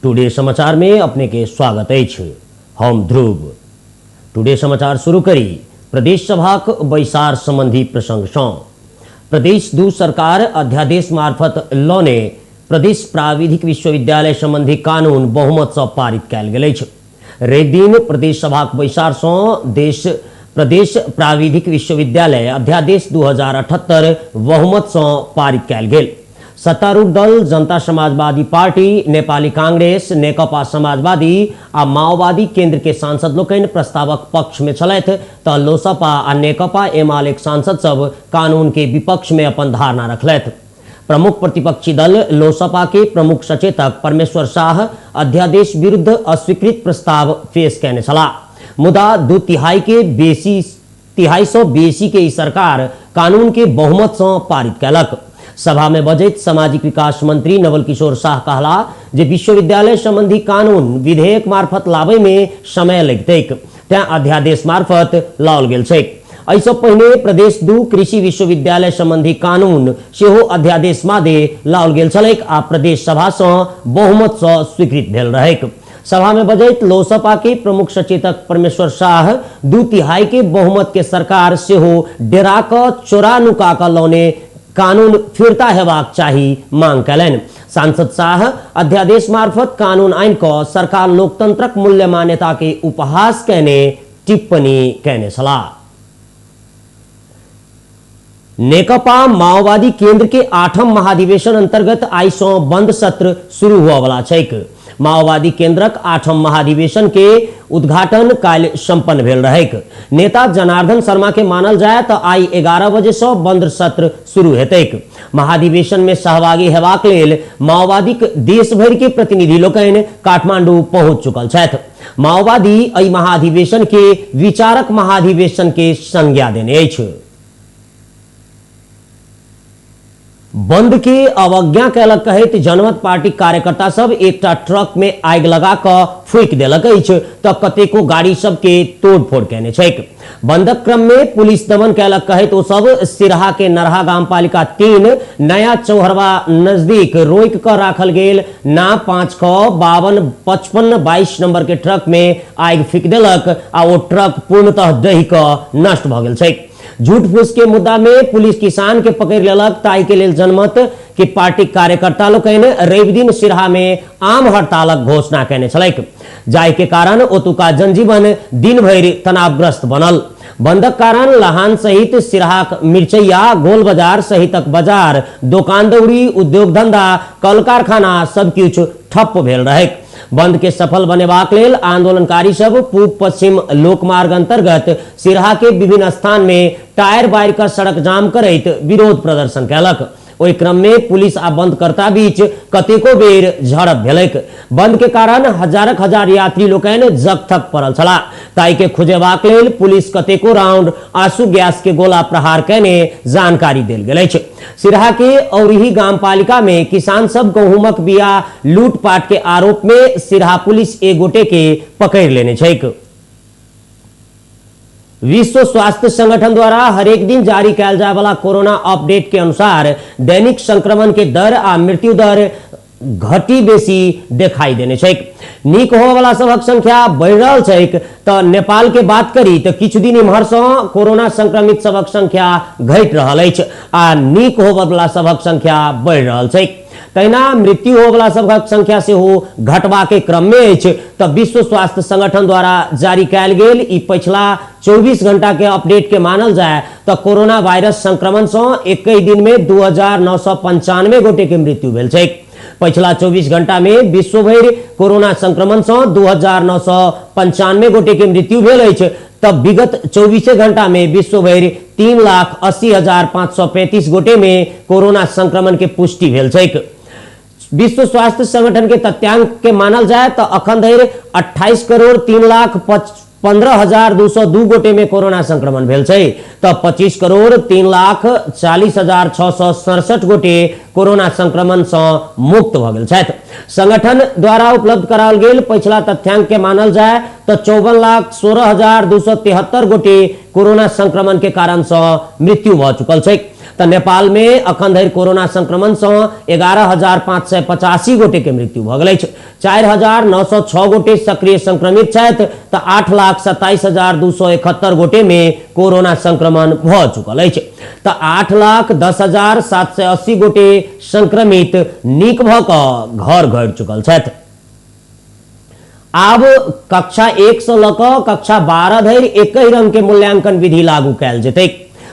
Today समाचार में अपने के स्वागत है। हम ध्रुव। टुडे समाचार शुरू करी प्रदेश सभाक बैसार संबंधी प्रसंग से। प्रदेश दू सरकार अध्यादेश मार्फत लॉ ने प्रदेश प्राविधिक विश्वविद्यालय संबंधी कानून बहुमत से पारित कयल गेल अछि। रवि दिन प्रदेश सभाक बैसार से प्रदेश प्राविधिक विश्वविद्यालय अध्यादेश 2078 बहुमत से पारित कयल गेल। सत्तारूढ़ दल जनता समाजवादी पार्टी, नेपाली कांग्रेस, नेकपा समाजवादी आ माओवादी केंद्र के सांसद लोकनि प्रस्तावक पक्ष में छलथि तऽ लोसपा आ नेकपा एमालेक सांसद सब कानून के विपक्ष में अपन धारणा रखलथि। प्रमुख प्रतिपक्षी दल लोसपा के प्रमुख सचेतक परमेश्वर शाह अध्यादेश विरुद्ध अस्वीकृत प्रस्ताव पेश कयने छलाह। मुदा 2/3 से बेसी के सरकार कानून के बहुमत से पारित कयलक। सभा में बजैत सामाजिक विकास मंत्री नवल किशोर शाह कहला जे विश्वविद्यालय संबंधी कानून विधेयक मार्फत लाबे में समय लगतैक, तें अध्यादेश मार्फत लाओल गेल छैक। एहिसँ पहिने प्रदेश 2 कृषि विश्वविद्यालय संबंधी कानून सेहो अध्यादेश मादे लाओल गेल छलैक आ प्रदेश सभा से बहुमत से स्वीकृत भेल रहैक। सभा में बजैत लोसपा के प्रमुख सचेतक परमेश्वर शाह 2/3 के बहुमत के सरकार सेहो डेरा क चोरा नुका क लौने कानून फिरता हेबाक चाही मांग कयलनि। सांसद शाह अध्यादेश मार्फत कानून आइन क सरकार लोकतंत्रक मूल्य मान्यता के उपहास कयने टिप्पणी कयने छलाह। नेकपा माओवादी केंद्र के 8म महाधिवेशन अंतर्गत आई से बंद सत्र शुरू हुआ वाला छैक। माओवादी केंद्रक 8म महाधिवेशन के उद्घाटन काल संपन्न भेल रहेक। नेता जनार्दन शर्मा के मानल जाए तो आई 11 बजे से बंद सत्र शुरू हेतैक। महाधिवेशन में सहभागी हेबाक लेल माओवादी देश भर के प्रतिनिधि लोकनि काठमांडू पहुंच चुकल छथि। माओवादी एहि महाधिवेशन के विचारक महाधिवेशन के संज्ञा देने अछि। बंद के अवज्ञा कयलक कहैत जनमत पार्टी कार्यकर्ता सब एकटा ट्रक में आगि लगा क फूंक देलक अछि तऽ कतेको गाड़ी सब के तोड़फोड़ कयने छैक। बंदक क्रम में पुलिस दमन कयलक कहैत ओ सब सिरहा के नरहा गाम पालिका 3 नया चौहरवा नजदीक रोक क राखल गेल ना 5 ख 52 55 22 नंबर के ट्रक में आगि फूंक देलक आ ओ ट्रक पूर्णतः दहि क नष्ट भ गेल छैक। झूठ फूस के मुद्दा में पुलिस किसान के पकड़ लेलक ताई के लेल जनमत के पार्टी कार्यकर्ता लोकनि रवि दिन सिरहा में आम हड़तालक घोषणा कयने छलैक, जाहि के कारण ओतुका जनजीवन दिन भरि तनावग्रस्त बनल। बंदक कारण लहान सहित सिरहाक मिर्चैया, गोल बाजार सहितक बाजार, दोकान दौरी, उद्योग धंधा, कल कारखाना सब किछु ठप्प भेल रहेक। बंद के सफल बनेबाक लेल आंदोलनकारी सब पूब पश्चिम लोकमार्ग अंतर्गत सिरहा के विभिन्न स्थान में टायर बारि का सड़क जाम करैत विरोध प्रदर्शन कयलक। ओहि क्रम में पुलिस आ बंदकर्ता बीच कतेको बेर झड़प भेलैक। बंद के कारण हजारक हजार यात्री लोकनि जकथक पड़ल छलाह, ताई के खुजेबाक लेल पुलिस कतेको राउंड आंसू गैस के गोला प्रहार कयने जानकारी देल गेल अछि। सिरहा के औरिही गाम पालिका में किसान सब गहूमक बिया लूटपाट के आरोप में सिरहा पुलिस एक गोटे के पकड़ लेने छैक। विश्व स्वास्थ्य संगठन द्वारा हरेक दिन जारी कयल जाय वाला कोरोना अपडेट के अनुसार दैनिक संक्रमण के दर आ मृत्यु दर घटी बेसी दिखाई देने छैक। नीक होए वाला सबक संख्या बढ़ि रहल छैक तऽ नेपाल के बात करी तऽ किछु दिन इम्हर से कोरोना संक्रमित सबक संख्या घटि रहल अछि आ नीक होए वाला सबक संख्या बढ़ि रहल छैक। तहिना मृत्यु होए वाला सबक संख्या सेहो घटबा के क्रम में अछि। तऽ विश्व स्वास्थ्य संगठन द्वारा जारी कयल गेल ई पिछला 24 घंटा के अपडेट के मानल जाए तो कोरोना वायरस संक्रमण से एक दिन में 2995 गोटे के मृत्यु भेल छैक। पिछला 24 घंटा में विश्व भर कोरोना संक्रमण से 2995 गोटे के मृत्यु भेल अछि। तब विगत 24 घंटा में विश्व भर 3,80,535 गोटे में कोरोना संक्रमण के पुष्टि भेल छैक। विश्व स्वास्थ्य संगठन के तथ्यांक के मानल जाए तो अखन धरि 28,03,15,202 गोटे में कोरोना संक्रमण भेल छै तो 25,03,40,667 गोटे कोरोना संक्रमण से मुक्त भ गेल छथि। संगठन द्वारा उपलब्ध कराओल गेल पिछला तथ्यांक के मानल जाए तो 54,16,273 गोटे कोरोना संक्रमण के कारण से मृत्यु भ चुकल छै। तो नेपाल में अखन धरि कोरोना संक्रमण से 11,585 गोटे के मृत्यु भ गेल। 4,906 गोटे सक्रिय संक्रमित छथि तो 8,27,271 गोटे में कोरोना संक्रमण भ चुकल अछि। तो 8,10,780 गोटे संक्रमित नीक भ क घर घर चुकल छथि। आब कक्षा 1 से लऽ कऽ कक्षा 12 धरि एक ही रंग के मूल्यांकन विधि लागू कैल जेतै।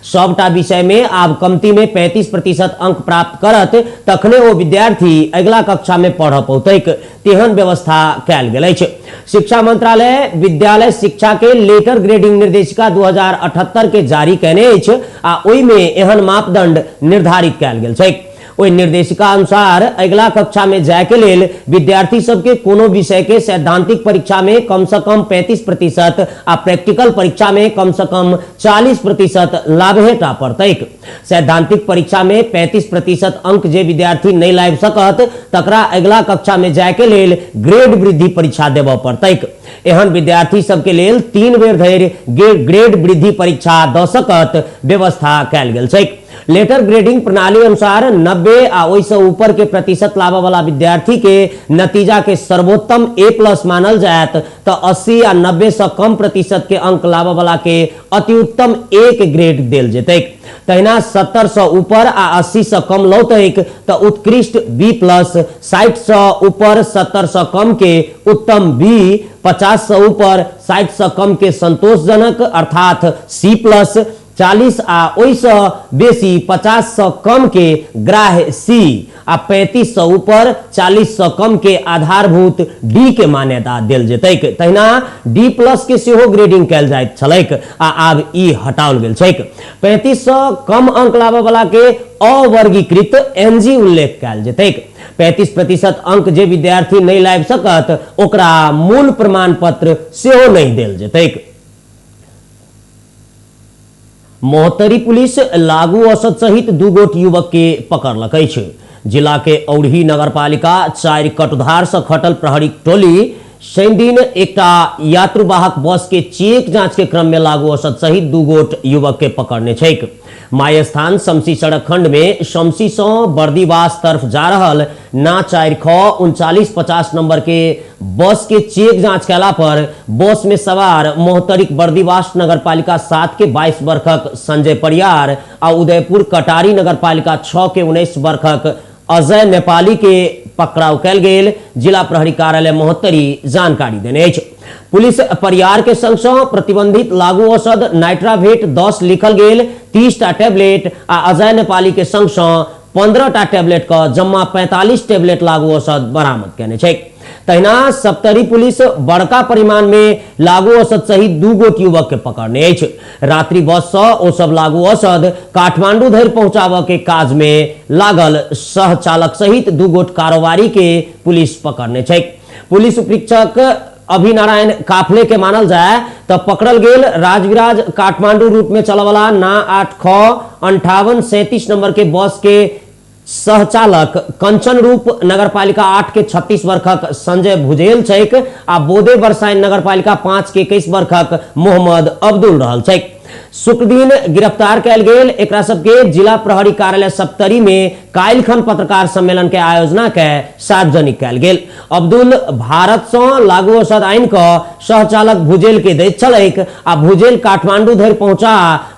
सबटा विषय में आब कमती में 35% अंक प्राप्त करत तखने ओ विद्यार्थी अगला कक्षा में पढ़ पौतैक, तेहन व्यवस्था कैल गेल अछि। शिक्षा मंत्रालय विद्यालय शिक्षा के लेटर ग्रेडिंग निर्देशिका 2078 के जारी कैने अछि आ ओहि में एहन मापदंड निर्धारित कैल गेल छै। ओहि निर्देशिका अनुसार अगला कक्षा में जाय के लेल विद्यार्थी सबके कोनो विषय के सैद्धांतिक परीक्षा में कम से कम 35% आ प्रैक्टिकल परीक्षा में कम से कम 40% लाभेटा पड़तैक। सैद्धांतिक परीक्षा में 35% अंक जे विद्यार्थी नहीं लाइब सकत तकरा अगला कक्षा में जाय के लेल ग्रेड वृद्धि परीक्षा देबऽ पड़तैक। एहन विद्यार्थी सबके लेल 3 बेर धरि ग्रेड वृद्धि परीक्षा दऽ सकत व्यवस्था कैल गेल छै। लेटर ग्रेडिंग प्रणाली अनुसार 90 आ ओहि से ऊपर के प्रतिशत लाभे वाला विद्यार्थी के नतीजा के सर्वोत्तम A+ मानल जायत तो 80 आ 90 से कम प्रतिशत के अंक लाभे वाला के अति उत्तम A के ग्रेड देल जेतै। तहिना 70 से ऊपर आ 80 से कम लौतैक तो उत्कृष्ट B+, 60 से ऊपर 70 से कम के उत्तम B, 50 से ऊपर 60 से कम के संतोषजनक अर्थात C+, 40 आ ओहि से बेसी 50 से कम के ग्राह्य C आ 35 से ऊपर 40 से कम के आधारभूत D के मान्यता देल जेतैक। तहिना D+ के सेहो ग्रेडिंग कैल जाइत छलैक आ आब ई हटाओल गेल छैक। 35 से कम अंक लाभे वाला के अवर्गीकृत NG उल्लेख कैल जेतैक। 35% अंक जे विद्यार्थी नहीं लाइब सकत ओकरा मूल प्रमाण पत्र सेहो नहीं देल जेतैक। मोहतरी पुलिस लागू औषध सहित 2 गोट युवक के पकड़लक अछि। जिला के औढ़ी नगरपालिका 4 कटुधार से खटल प्रहरी टोली शनि दिन एकटा यात्रुवाहक बस के चेक जांच के क्रम में लागू औषध सहित 2 गोट युवक के पकड़ने छैक। माय स्थान शमसी सड़क खंड में शमसी से बर्दीवास तरफ जा रहल ना 4 ख 3950 नंबर के बस के चेक जांच कैला पर बस में सवार मोहतरिक बर्दीवास नगरपालिका 7 के 22 वर्षक संजय परियार आ उदयपुर कटारी नगरपालिका 6 के 19 वर्षक अजय नेपाली के पकड़ाव कैल गेल जिला प्रहरी कार्यालय मोहतरी जानकारी देने अछि। पुलिस परियार के संग प्रतिबंधित लागू औषध नाइट्रावेट 10 लिखल गेल 30 टा टैबलेट आ अजय नेपाली के संग 15 टा टैबलेट का जम्मा 45 टैबलेट लागू औषध बरामद कैने छै। तहिना सप्तरी पुलिस बड़का परिमाण में लागू औषध सहित 2 गोट युवक के पकड़ने अछि। रात्रि बस से ओ सब लागू औषध काठमांडू धरि पहुंचाबे के काज में लागल सह चालक सहित 2 गोट कारोबारी के पुलिस पकड़ने छै। पुलिस उपरीक्षक अभिनारायण काफले के मानल जाए तो पकड़ल गेल राजविराज काठमांडू रूट में चले वाला ना 8 ख 5837 नंबर के बस के सहचालक कंचन रूप नगरपालिका 8 के 36 वर्षक संजय भुजेल छैक आ बोदे बरसाइन नगरपालिका 5 के 21 वर्षक मोहम्मद अब्दुल रहल छैक। शुक्र दिन गिरफ्तार कैल गेल एकरा सबके जिला प्रहरी कार्यालय सप्तरी में काल्हिखन पत्रकार सम्मेलन के आयोजना के सार्वजनिक कैल गेल। अब्दुल भारत से लागू औषध आइन क सहचालक भुजेल के दैत छलैक आ भुजेल काठमांडू धरि पहुंचा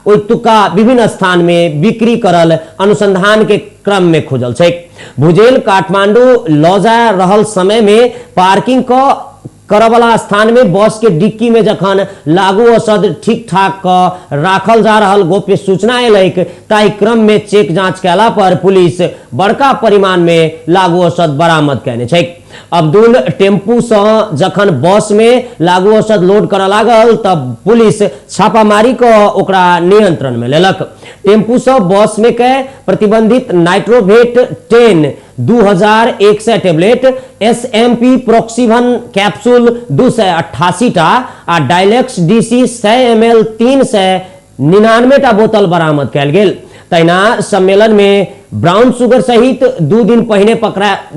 ओहि तुक्का विभिन्न स्थान में बिक्री करल अनुसंधान के क्रम में खुजल छैक। भुजेल काठमांडू लऽ जा रहल समय में पार्किंग क करवाला स्थान में बस के डिक्की में जखन लागू औषध ठीक ठाक राखल जा रहल गोप्य सूचना एलैक ताहि क्रम में चेक जांच कैला पर पुलिस बड़का परिमाण में लागू औषध बरामद कैने छैक। अब्दुल टेम्पू से जखन बस में लागू औषध लोड कर लागल तब पुलिस छापामारी को ओकरा नियंत्रण में लेलक। टेम्पू से बस में के प्रतिबंधित नाइट्रोवेट 10 2100 टैबलेट, SMP प्रोक्सीवन कैप्सूल 288 टा आ डायलेक्स DC 100 ml 399 टा बोतल बरामद कैल गेल। तहिना सम्मेलन में ब्राउन शुगर सहित 2 दिन पहिने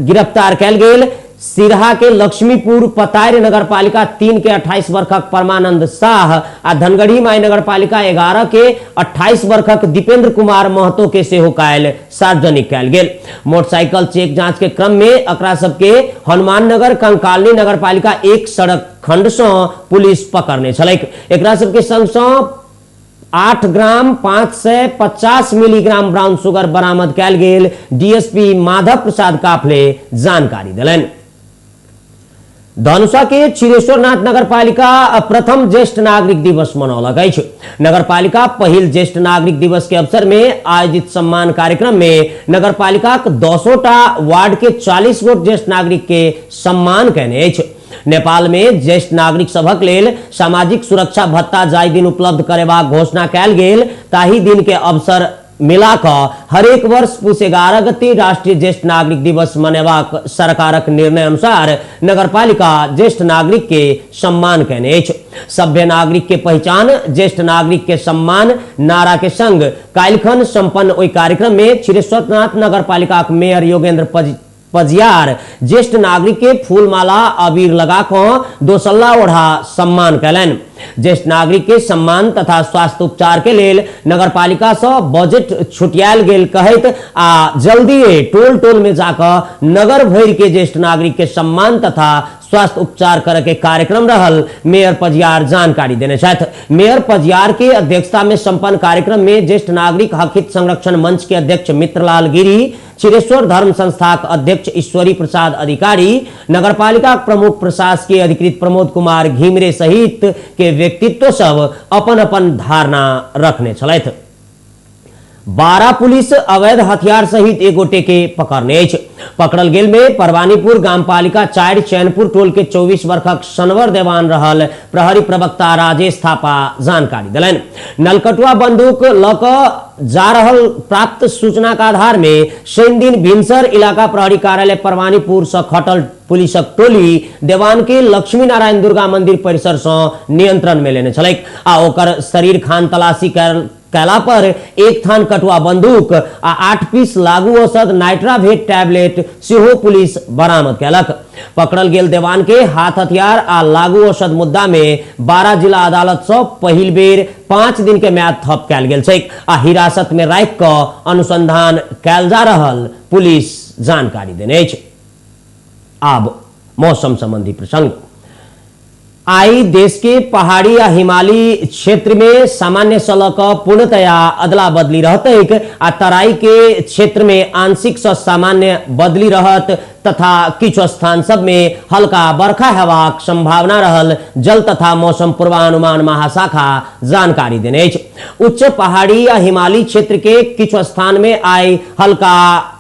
गिरफ्तार कैल गेल सिरहा के लक्ष्मीपुर पतायर नगरपालिका 3 के 28 वर्षक परमानंद शाह आ धनगढ़ी माई नगरपालिका 11 के 28 वर्षक दीपेंद्र कुमार महतो के सेहो कायल सार्वजनिक कयल गेल। मोटरसाइकिल चेक जांच के क्रम में एकरा सबके हनुमान नगर कंकालनी नगरपालिका 1 सड़क खंड से पुलिस पकड़ने छलैक। एकरा सबके संग सँ 8 ग्राम 550 मिलीग्राम ब्राउन शुगर बरामद कयल गेल। डीएसपी माधव प्रसाद काफले जानकारी दिलनि। धनुषा के क्षीरेश्वरनाथ नगरपालिका प्रथम ज्येष्ठ नागरिक दिवस मनौलक अछि। नगरपालिका पहिल ज्येष्ठ नागरिक दिवस के अवसर में आयोजित सम्मान कार्यक्रम में नगरपालिका 10टा वार्ड के 40 गोट ज्येष्ठ नागरिक के सम्मान कयने अछि। नेपाल में ज्येष्ठ नागरिक सभक लेल सामाजिक सुरक्षा भत्ता जाय दिन उपलब्ध करेबाक घोषणा कयल गेल। ताही दिन के अवसर मिलाकर हरेक वर्ष पुष 11 गते राष्ट्रीय ज्येष्ठ नागरिक दिवस मनेबाक सरकारक निर्णय अनुसार नगरपालिका ज्येष्ठ नागरिक के सम्मान कयने अछि। सभ्य नागरिक के पहचान ज्येष्ठ नागरिक के सम्मान नारा के संग काल्हिखन संपन्न ओहि कार्यक्रम में क्षीरेश्वरनाथ नगरपालिका मेयर योगेंद्र पजियार ज्येष्ठ नागरिक के फूलमाला अबीर लगाकर दोसल्ला ओढ़ा सम्मान कयलनि। ज्येष्ठ नागरिक के सम्मान तथा स्वास्थ्य उपचार के लेल नगरपालिका से बजट छुटियाल गेल कहैत आ जल्दी टोल टोल में जाकर नगर भर के ज्येष्ठ नागरिक के सम्मान तथा स्वास्थ्य उपचार करे के कार्यक्रम रहल। मेयर पजियार जानकारी देने छथि। मेयर पजियार के अध्यक्षता में संपन्न कार्यक्रम में ज्येष्ठ नागरिक हक हित संरक्षण मंच के अध्यक्ष मित्रलाल गिरी, क्षीरेश्वर धर्म संस्था अध्यक्ष ईश्वरी प्रसाद अधिकारी, नगरपालिका प्रमुख प्रशासकीय अधिकृत प्रमोद कुमार घिमरे सहित के व्यक्तित्व सब अपन अपन धारणा रखने छलैथ। 12 पुलिस अवैध हथियार सहित एक गोटे के पकड़ने अछि। पकड़ल गेल में परवानीपुर गामपालिका 4 चैनपुर टोल के 24 वर्षक सनवर देवान रहल। प्रहरी प्रवक्ता राजेश थापा जानकारी दिलनि। नलकटुआ बंदूक ल क जा रहल प्राप्त सूचना का आधार में शनि दिन भिनसर इलाका प्रहरी कार्यालय परवानीपुर से खटल पुलिसक टोली देवान के लक्ष्मी नारायण दुर्गा मंदिर परिसर से नियंत्रण में लेने छलैक आ ओकर शरीर खान तलाशी कैला पर 1 थान कटुआ बंदूक आ 8 पीस लागू औषध नाइट्रावेट टैबलेट सेहो पुलिस बरामद कैलक। पकड़ल गेल देवान के हाथ हथियार आ लागू औषध मुद्दा में 12 जिला अदालत से पहिल बेर 5 दिन के म्याद थप कैल गेल छैक आ हिरासत में राख क अनुसंधान कैल जा रहल पुलिस जानकारी देने अछि। अब मौसम संबंधी प्रसंग। आई देश के पहाड़ी या हिमालयी क्षेत्र में सामान्य सलक पूर्णतया अदला बदली रहत आ तराई के क्षेत्र में आंशिक से सामान्य बदली रहत तथा किछु स्थान सब में हल्का बरखा हेबाक संभावना रहल। जल तथा मौसम पूर्वानुमान महाशाखा जानकारी देने अछि। उच्च पहाड़ी या हिमालयी क्षेत्र के किछु स्थान में आई हल्का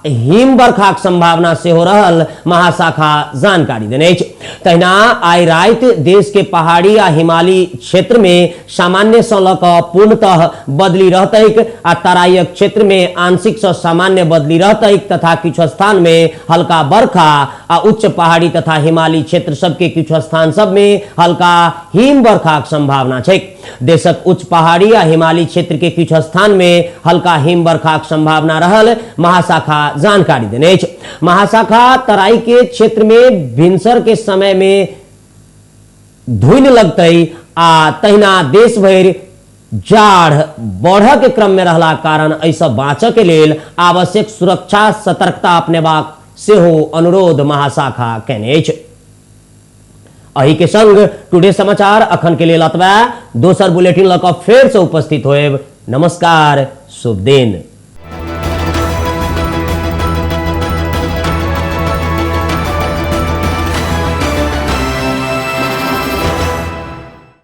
हिम बरखाक संभावना से हो रहल महाशाखा जानकारी देने अछि। तहिना आई रात देश के पहाड़ी या हिमालयी क्षेत्र में सामान्य से ल क पूर्णतः बदली रहतैक आ तराई क्षेत्र में आंशिक से सामान्य बदली रहतैक तथा किछु स्थान में हल्का बरखा आ उच्च पहाड़ी तथा हिमालयी क्षेत्र सब के किछु स्थान सब में हल्का हिम बरखाक संभावना छै। देशक उच्च पहाड़ी या हिमालयी क्षेत्र के किछु स्थान में हल्का हिम बरखाक संभावना रहल महाशाखा जानकारी देने अछि। महाशाखा तराई के क्षेत्र में भिनसर के समय में धुन लगते आ तहिना देश भर जाड़ बढ़ के क्रम में रहला कारण ऐसा बाँच के लेल आवश्यक सुरक्षा सतर्कता अपनेबाक सेहो अनुरोध महाशाखा कयने अछि। अही के संग टुडे समाचार अखन के लेल अतबा दोसर बुलेटिन लऽ कऽ फेर से उपस्थित होएब। नमस्कार, शुभ दिन।